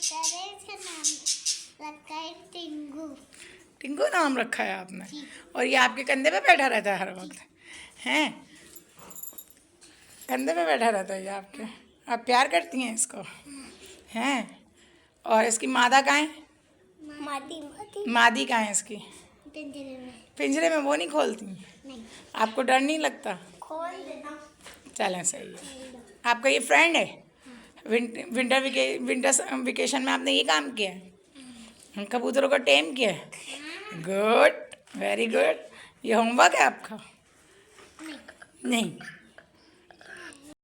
इसका नाम रखा है टिंगू। टिंकू नाम रखा है आपने? और ये आपके कंधे पे बैठा रहता है हर वक्त? हैं, कंधे पे बैठा रहता है ये आपके? आप प्यार करती हैं इसको? हैं? और इसकी मादा कहाँ है? मादी मादी कहाँ है इसकी? पिंजरे में। पिंजरे में? वो नहीं खोलती? नहीं, आपको डर नहीं लगता? खोल देना। चलें, सही है। आपका ये फ्रेंड है? विंटर वेकेशन में आपने ये काम किया है? कबूतरों को टेम किया है? Good, very good. ये होमवर्क है आपका? नहीं। नहीं।